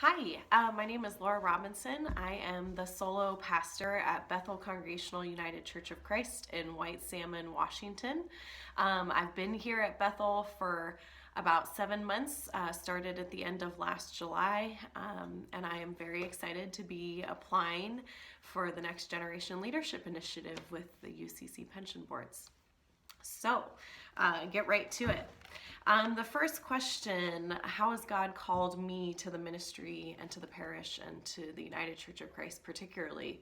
Hi, my name is Laura Robinson. I am the solo pastor at Bethel Congregational United Church of Christ in White Salmon, Washington. I've been here at Bethel for about 7 months, started at the end of last July, and I am very excited to be applying for the Next Generation Leadership Initiative with the UCC Pension Boards. So, get right to it. The first question, how has God called me to the ministry and to the parish and to the United Church of Christ particularly?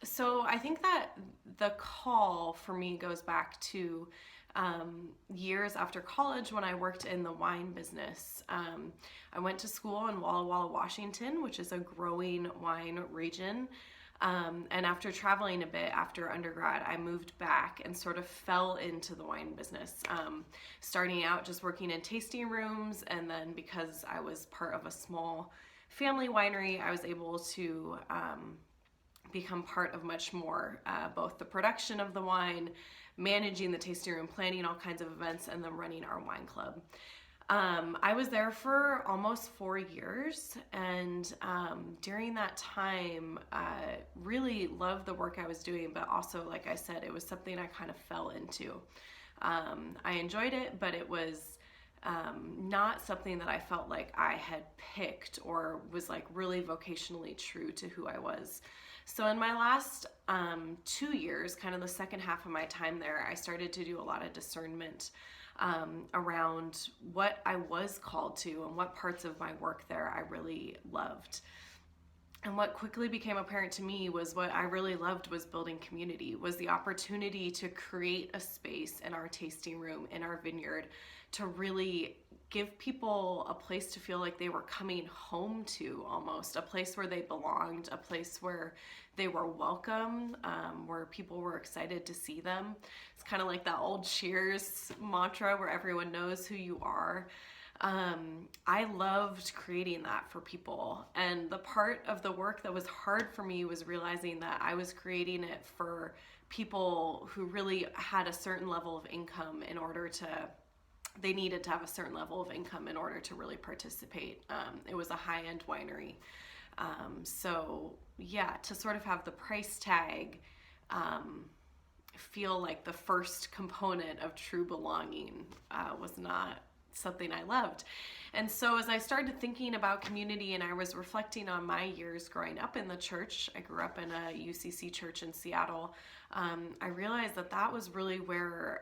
So I think that the call for me goes back to years after college when I worked in the wine business. I went to school in Walla Walla, Washington, which is a growing wine region. And after traveling a bit after undergrad, I moved back and sort of fell into the wine business. Starting out just working in tasting rooms, and then because I was part of a small family winery, I was able to become part of much more, both the production of the wine, managing the tasting room, planning all kinds of events, and then running our wine club. I was there for almost 4 years, and during that time, I really loved the work I was doing, but also, like I said, it was something I kind of fell into. I enjoyed it, but it was not something that I felt like I had picked or was like really vocationally true to who I was. So in my last 2 years, kind of the second half of my time there, I started to do a lot of discernment around what I was called to and what parts of my work there I really loved. And what quickly became apparent to me was what I really loved was building community, was the opportunity to create a space in our tasting room, in our vineyard, to really give people a place to feel like they were coming home to, almost a place where they belonged, a place where they were welcome, where people were excited to see them. It's kind of like that old Cheers mantra where everyone knows who you are. I loved creating that for people, and the part of the work that was hard for me was realizing that I was creating it for people who really had a certain level of income in order to they needed to have a certain level of income in order to really participate. It was a high-end winery. So yeah, to sort of have the price tag feel like the first component of true belonging was not something I loved. And so as I started thinking about community and I was reflecting on my years growing up in the church, I grew up in a UCC church in Seattle, I realized that that was really where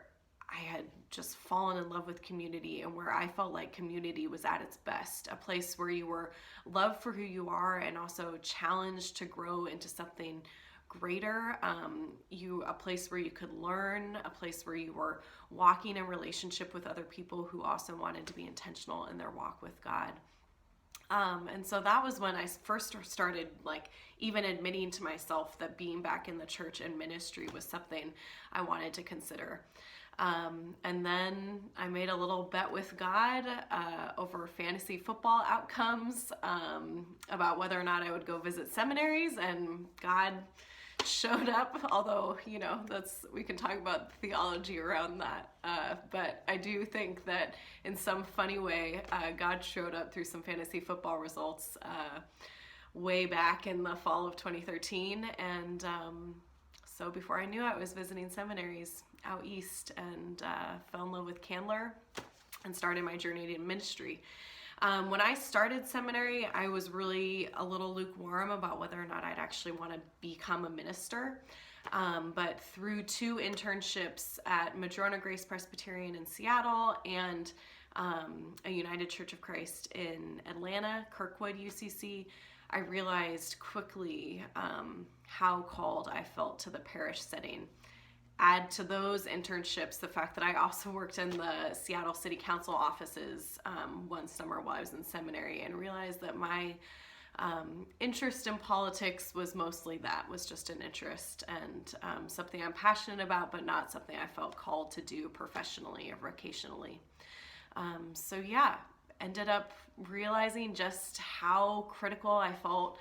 I had just fallen in love with community, and where I felt like community was at its best, a place where you were loved for who you are and also challenged to grow into something greater, a place where you could learn, a place where you were walking in relationship with other people who also wanted to be intentional in their walk with God. And so that was when I first started like even admitting to myself that being back in the church and ministry was something I wanted to consider. And then I made a little bet with God over fantasy football outcomes, about whether or not I would go visit seminaries, and God showed up, although, we can talk about theology around that. But I do think that in some funny way, God showed up through some fantasy football results way back in the fall of 2013. And so before I knew it, I was visiting seminaries out east and fell in love with Candler and started my journey in ministry. When I started seminary, I was really a little lukewarm about whether or not I'd actually want to become a minister. But through 2 internships at Madrona Grace Presbyterian in Seattle and a United Church of Christ in Atlanta, Kirkwood, UCC, I realized quickly how called I felt to the parish setting. Add to those internships the fact that I also worked in the Seattle City Council offices one summer while I was in seminary, and realized that my interest in politics was mostly was just an interest and something I'm passionate about, but not something I felt called to do professionally or vocationally. So yeah, ended up realizing just how critical I felt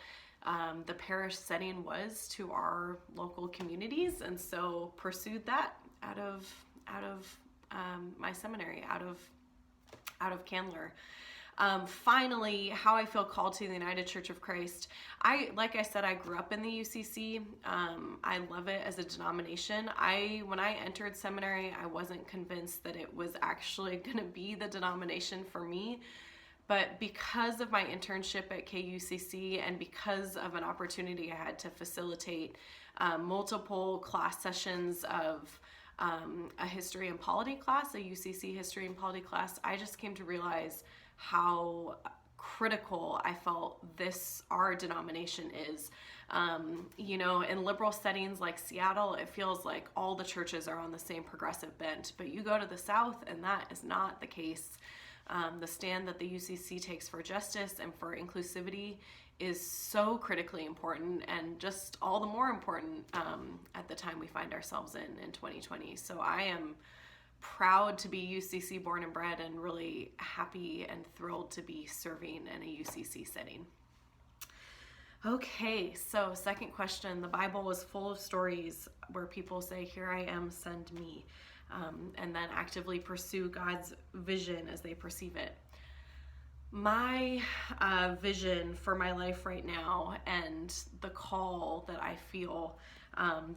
the parish setting was to our local communities, and so pursued that out of my seminary, out of Candler. Finally, how I feel called to the United Church of Christ. Like I said, I grew up in the UCC. I love it as a denomination. When I entered seminary, I wasn't convinced that it was actually going to be the denomination for me. But because of my internship at KUCC and because of an opportunity I had to facilitate multiple class sessions of a history and polity class, a UCC history and polity class, I just came to realize how critical I felt our denomination is. In liberal settings like Seattle, it feels like all the churches are on the same progressive bent, but you go to the South and that is not the case. The stand that the UCC takes for justice and for inclusivity is so critically important, and just all the more important at the time we find ourselves in 2020. So I am proud to be UCC born and bred, and really happy and thrilled to be serving in a UCC setting. Okay, so second question. The Bible is full of stories where people say, "Here I am, send me," and then actively pursue God's vision as they perceive it. My vision for my life right now, and the call that I feel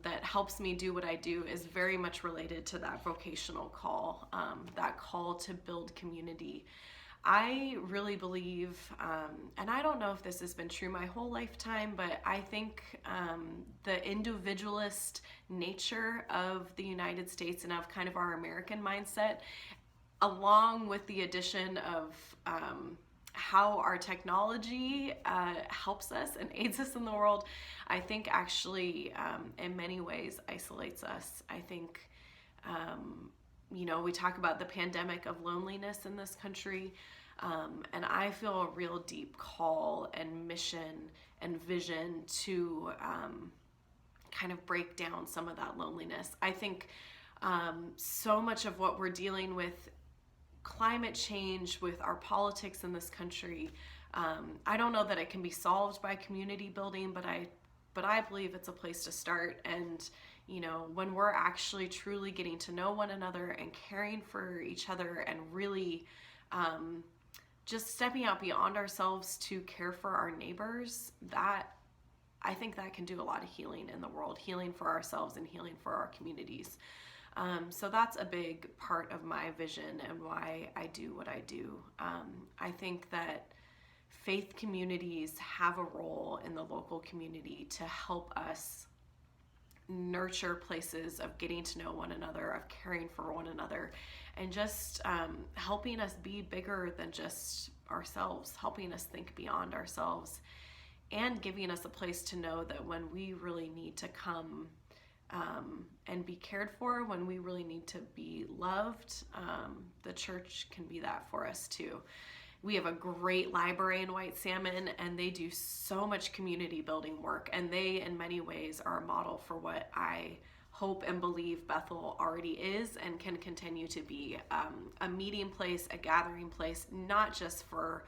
that helps me do what I do, is very much related to that vocational call, that call to build community. I really believe, and I don't know if this has been true my whole lifetime, but I think the individualist nature of the United States and of kind of our American mindset, along with the addition of how our technology helps us and aids us in the world, I think actually in many ways isolates us. I think, we talk about the pandemic of loneliness in this country, and I feel a real deep call and mission and vision to kind of break down some of that loneliness. I think so much of what we're dealing with, climate change, with our politics in this country, I don't know that it can be solved by community building, but I believe it's a place to start. And when we're actually truly getting to know one another and caring for each other and really just stepping out beyond ourselves to care for our neighbors, I think that can do a lot of healing in the world, healing for ourselves and healing for our communities. So that's a big part of my vision and why I do what I do. I think that faith communities have a role in the local community to help us nurture places of getting to know one another, of caring for one another, and just helping us be bigger than just ourselves, helping us think beyond ourselves, and giving us a place to know that when we really need to come and be cared for, when we really need to be loved, the church can be that for us too. We have a great library in White Salmon, and they do so much community building work, and they in many ways are a model for what I hope and believe Bethel already is and can continue to be, a meeting place, a gathering place, not just for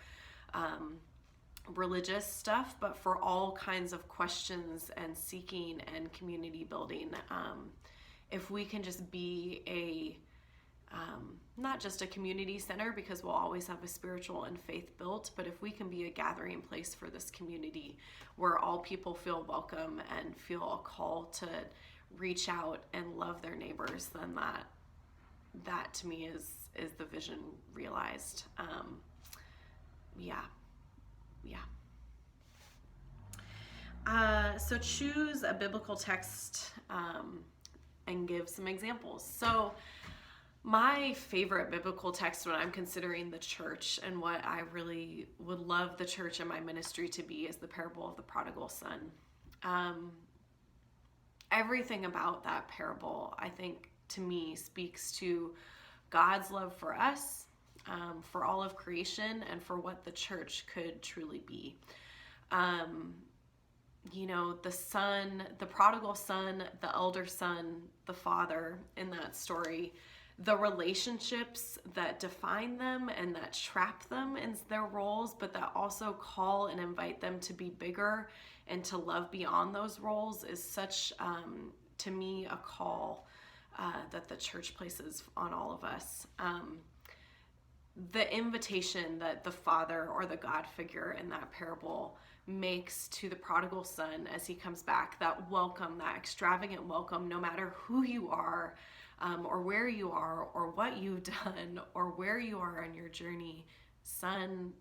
religious stuff, but for all kinds of questions and seeking and community building. If we can just be not just a community center, because we'll always have a spiritual and faith built, but if we can be a gathering place for this community where all people feel welcome and feel a call to reach out and love their neighbors, then that to me is the vision realized. So choose a biblical text and give some examples. So my favorite biblical text when I'm considering the church and what I really would love the church and my ministry to be is the parable of the prodigal son. Everything about that parable, I think, to me, speaks to God's love for us, for all of creation, and for what the church could truly be. The son, the prodigal son, the elder son, the father in that story, the relationships that define them and that trap them in their roles, but that also call and invite them to be bigger and to love beyond those roles, is such, to me, a call that the church places on all of us. the invitation that the father or the God figure in that parable makes to the prodigal son as he comes back, that welcome, that extravagant welcome, no matter who you are, or where you are, or what you've done, or where you are on your journey, son,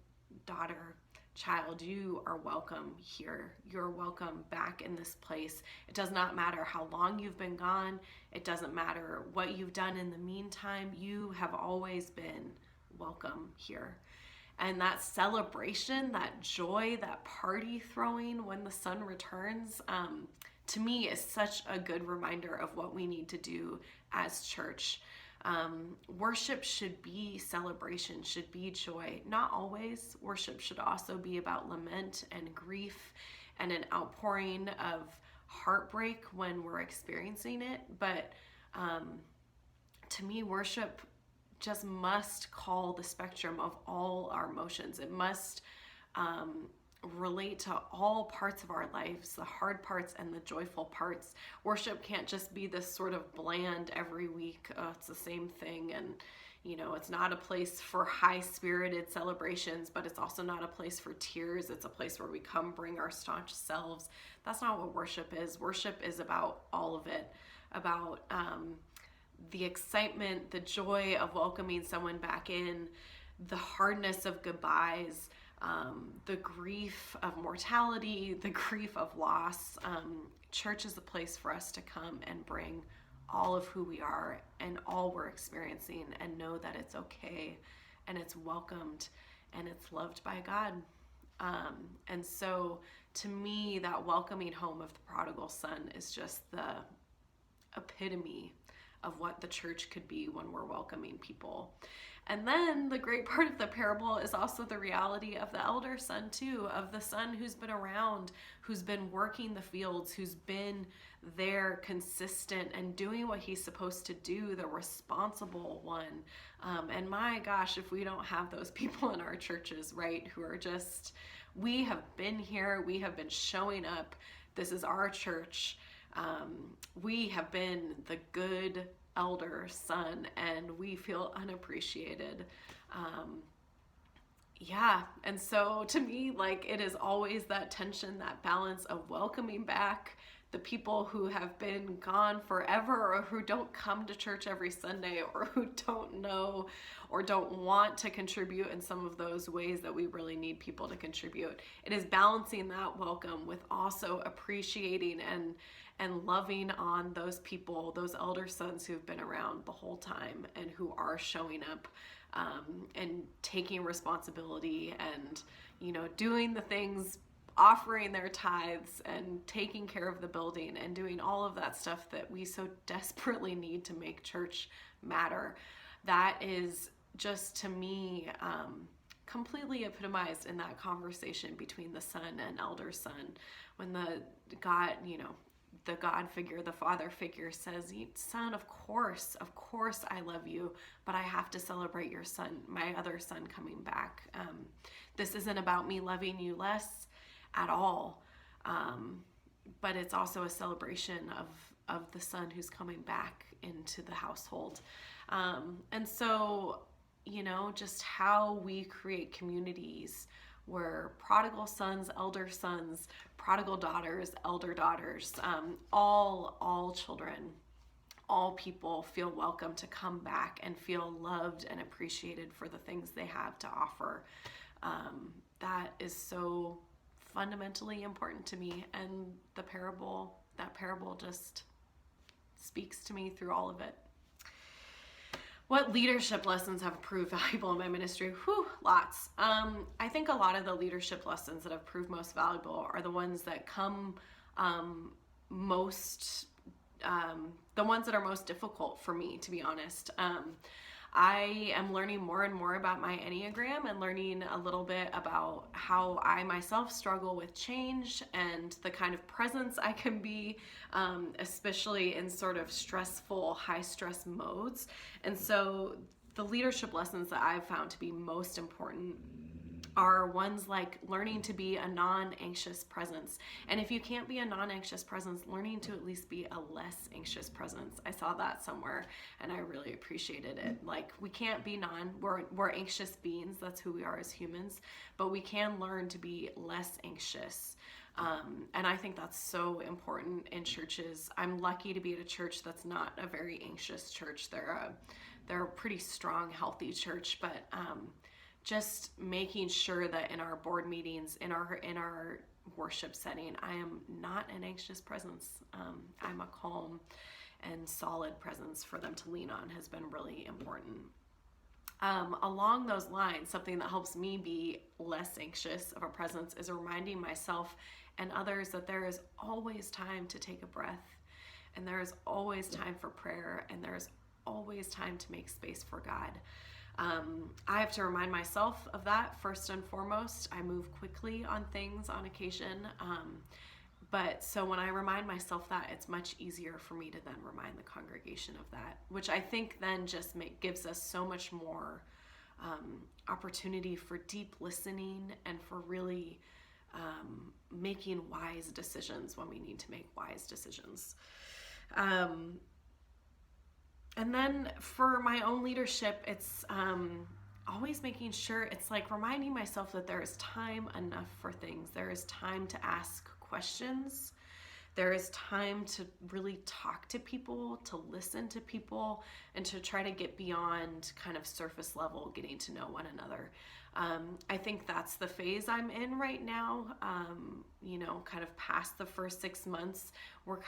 daughter, child, you are welcome here. You're welcome back in this place. It does not matter how long you've been gone. It doesn't matter what you've done in the meantime. You have always been welcome here. And that celebration, that joy, that party throwing when the son returns, to me is such a good reminder of what we need to do as church. Worship should be celebration, should be joy. Not always. Worship should also be about lament and grief and an outpouring of heartbreak when we're experiencing it. But to me, worship just must call the spectrum of all our emotions. It must relate to all parts of our lives, the hard parts and the joyful parts. Worship can't just be this sort of bland every week, it's the same thing, and it's not a place for high-spirited celebrations, but it's also not a place for tears. It's a place where we come bring our staunch selves. That's not what worship is. Worship is about all of it, about the excitement, the joy of welcoming someone back in, the hardness of goodbyes, the grief of mortality, the grief of loss. Church is a place for us to come and bring all of who we are and all we're experiencing, and know that it's okay and it's welcomed and it's loved by God. And so to me, that welcoming home of the prodigal son is just the epitome of what the church could be when we're welcoming people. And then the great part of the parable is also the reality of the elder son too, of the son who's been around, who's been working the fields, who's been there consistent and doing what he's supposed to do, the responsible one. And my gosh, if we don't have those people in our churches, right, who are just, we have been here, we have been showing up, this is our church. We have been the good elder son and we feel unappreciated. And so to me, like, it is always that tension, that balance of welcoming back the people who have been gone forever, or who don't come to church every Sunday, or who don't know or don't want to contribute in some of those ways that we really need people to contribute. It is balancing that welcome with also appreciating and loving on those people, those elder sons who've been around the whole time and who are showing up and taking responsibility and, doing the things, offering their tithes and taking care of the building and doing all of that stuff that we so desperately need to make church matter. That is just, to me, completely epitomized in that conversation between the son and elder son, when the God figure, the father figure says, son, of course I love you, but I have to celebrate your son, my other son coming back. This isn't about me loving you less at all, but it's also a celebration of the son who's coming back into the household. And so, just how we create communities where prodigal sons, elder sons, prodigal daughters, elder daughters, all children, all people feel welcome to come back and feel loved and appreciated for the things they have to offer. That is so fundamentally important to me, and that parable just speaks to me through all of it. What leadership lessons have proved valuable in my ministry? Lots. I think a lot of the leadership lessons that have proved most valuable are the ones that come the ones that are most difficult for me, to be honest. I am learning more and more about my Enneagram and learning a little bit about how I myself struggle with change and the kind of presence I can be, especially in sort of stressful, high stress modes. And so the leadership lessons that I've found to be most important are ones like learning to be a non-anxious presence. And if you can't be a non-anxious presence, learning to at least be a less anxious presence. I saw that somewhere and I really appreciated it. Like, we can't be we're anxious beings. That's who we are as humans, but we can learn to be less anxious. And I think that's so important in churches. I'm lucky to be at a church that's not a very anxious church. They're a pretty strong, healthy church, but just making sure that in our board meetings, in our worship setting, I am not an anxious presence. I'm a calm and solid presence for them to lean on has been really important. Along those lines, something that helps me be less anxious of a presence is reminding myself and others that there is always time to take a breath, and there is always time for prayer, and there is always time to make space for God. I have to remind myself of that first and foremost. I move quickly on things on occasion. But so when I remind myself that, it's much easier for me to then remind the congregation of that, which I think then just gives us so much more opportunity for deep listening and for really making wise decisions when we need to make wise decisions. And then for my own leadership, it's always making sure, it's like reminding myself that there is time enough for things. There is time to ask questions. There is time to really talk to people, to listen to people, and to try to get beyond kind of surface level, getting to know one another. I think that's the phase I'm in right now. Kind of past the first 6 months, we're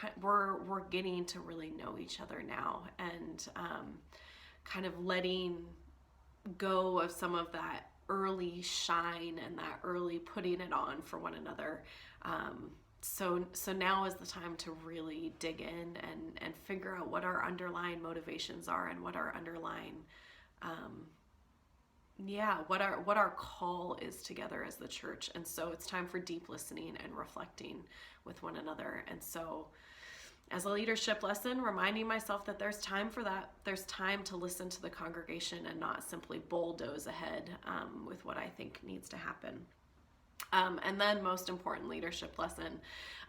getting to really know each other now, and kind of letting go of some of that early shine and that early putting it on for one another. So now is the time to really dig in and figure out what our underlying motivations are and what our underlying what our call is together as the church. And so it's time for deep listening and reflecting with one another. And so as a leadership lesson, reminding myself that there's time for that. There's time to listen to the congregation and not simply bulldoze ahead with what I think needs to happen. And then most important leadership lesson,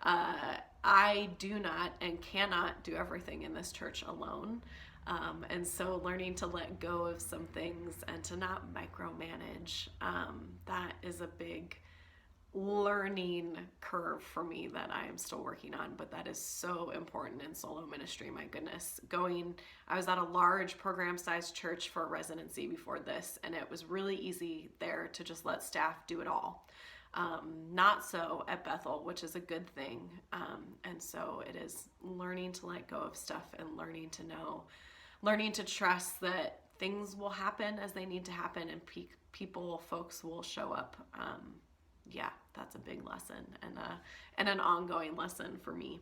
I do not and cannot do everything in this church alone. And so learning to let go of some things and to not micromanage, that is a big learning curve for me that I am still working on, but that is so important in solo ministry. My goodness, I was at a large program sized church for a residency before this, and it was really easy there to just let staff do it all. Not so at Bethel, which is a good thing. And so it is learning to let go of stuff and learning to trust that things will happen as they need to happen, and folks will show up. That's a big lesson and an ongoing lesson for me.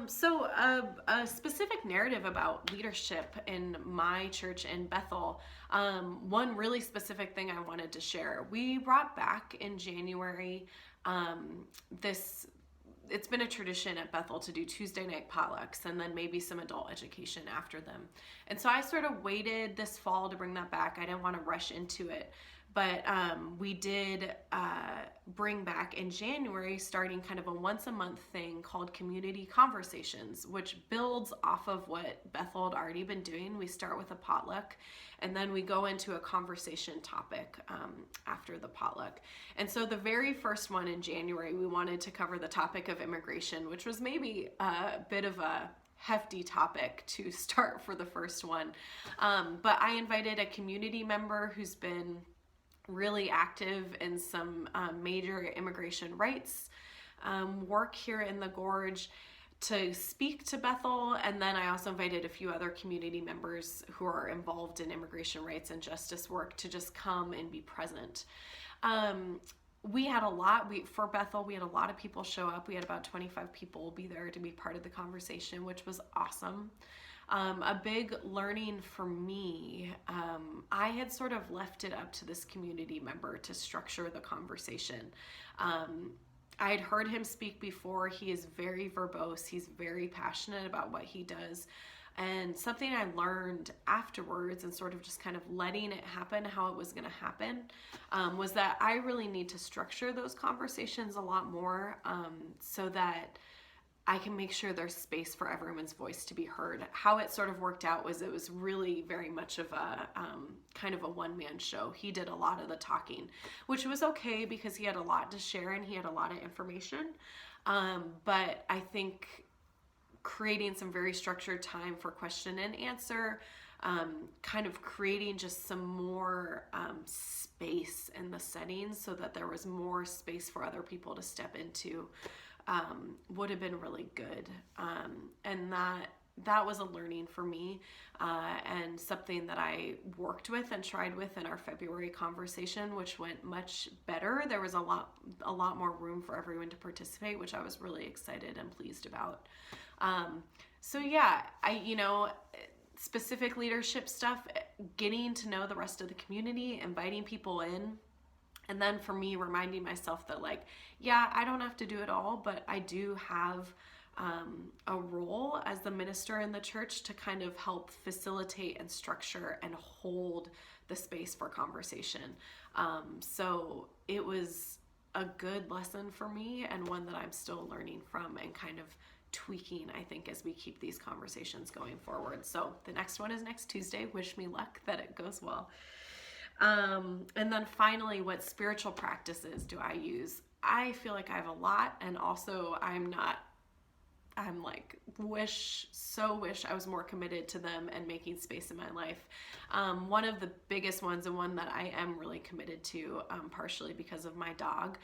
So a specific narrative about leadership in my church in Bethel, one really specific thing I wanted to share. We brought back in January it's been a tradition at Bethel to do Tuesday night potlucks and then maybe some adult education after them. And so I sort of waited this fall to bring that back. I didn't want to rush into it. But we did bring back in January, starting kind of a once a month thing called Community Conversations, which builds off of what Bethel had already been doing. We start with a potluck, and then we go into a conversation topic after the potluck. And so the very first one in January, we wanted to cover the topic of immigration, which was maybe a bit of a hefty topic to start for the first one. But I invited a community member who's been really active in some major immigration rights work here in the Gorge to speak to Bethel. And then I also invited a few other community members who are involved in immigration rights and justice work to just come and be present. We had a lot, for Bethel, we had a lot of people show up. We had about 25 people be there to be part of the conversation, which was awesome. A big learning for me, I had sort of left it up to this community member to structure the conversation. I had heard him speak before. He is very verbose. He's very passionate about what he does. And something I learned afterwards and sort of just kind of letting it happen how it was going to happen was that I really need to structure those conversations a lot more so that I can make sure there's space for everyone's voice to be heard. How it sort of worked out was it was really very much of a kind of a one-man show. He did a lot of the talking, which was okay because he had a lot to share and he had a lot of information. But I think creating some very structured time for question and answer, kind of creating just some more space in the setting so that there was more space for other people to step into would have been really good. And that was a learning for me and something that I worked with and tried with in our February conversation, which went much better. There was a lot more room for everyone to participate, which I was really excited and pleased about. So yeah, specific leadership stuff, getting to know the rest of the community, inviting people in. And then for me, reminding myself that I don't have to do it all, but I do have a role as the minister in the church to kind of help facilitate and structure and hold the space for conversation. So it was a good lesson for me and one that I'm still learning from and kind of tweaking, I think, as we keep these conversations going forward. So the next one is next Tuesday. Wish me luck that it goes well. And then finally, what spiritual practices do I use? I feel like I have a lot, and also wish I was more committed to them and making space in my life. One of the biggest ones, and one that I am really committed to, partially because of my dog,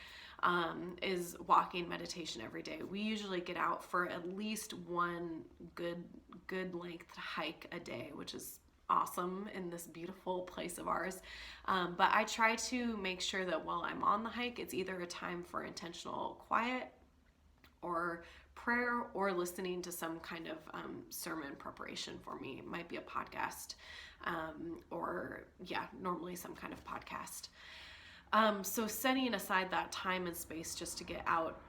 is walking meditation every day. We usually get out for at least one good length hike a day, which is awesome in this beautiful place of ours. But I try to make sure that while I'm on the hike, it's either a time for intentional quiet or prayer or listening to some kind of sermon preparation for me. It might be a podcast normally some kind of podcast. So setting aside that time and space just to get out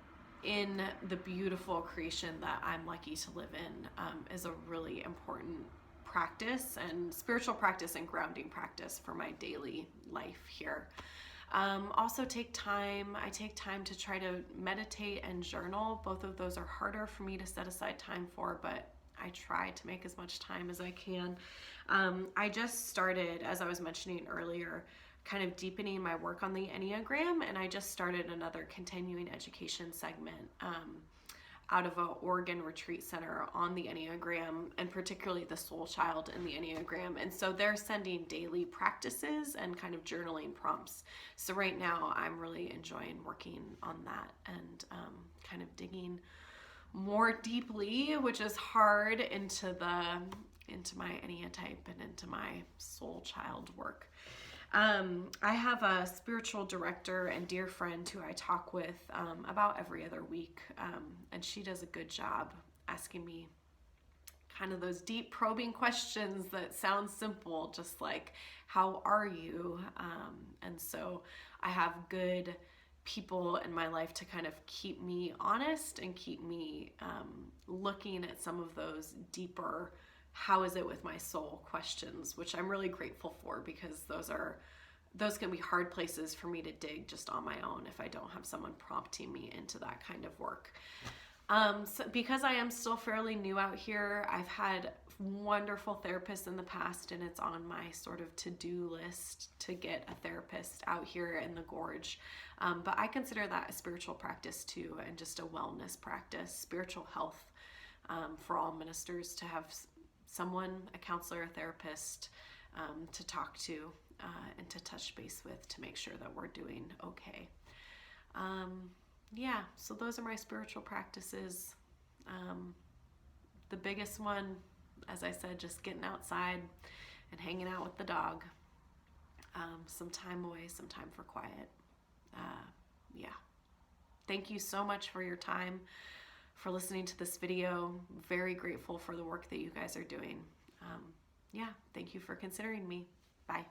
in the beautiful creation that I'm lucky to live in is a really important practice and spiritual practice and grounding practice for my daily life here. Also I take time to try to meditate and journal. Both of those are harder for me to set aside time for, but I try to make as much time as I can. I just started, as I was mentioning earlier, kind of deepening my work on the Enneagram, and I just started another continuing education segment out of an Oregon retreat center on the Enneagram, and particularly the soul child in the Enneagram. And so they're sending daily practices and kind of journaling prompts. So right now I'm really enjoying working on that and kind of digging more deeply, which is hard, into my Enneatype and into my soul child work. I have a spiritual director and dear friend who I talk with about every other week, and she does a good job asking me kind of those deep probing questions that sound simple, just like, how are you? And so I have good people in my life to kind of keep me honest and keep me looking at some of those deeper how is it with my soul questions, which I'm really grateful for, because those can be hard places for me to dig just on my own if I don't have someone prompting me into that kind of work. So because I am still fairly new out here, I've had wonderful therapists in the past, and it's on my sort of to-do list to get a therapist out here in the Gorge. But I consider that a spiritual practice too, and just a wellness practice, spiritual health for all ministers, to have someone, a counselor, a therapist, to talk to and to touch base with to make sure that we're doing okay. So those are my spiritual practices. The biggest one, as I said, just getting outside and hanging out with the dog. Some time away, some time for quiet. Thank you so much for your time, for listening to this video. Very grateful for the work that you guys are doing. Thank you for considering me. Bye.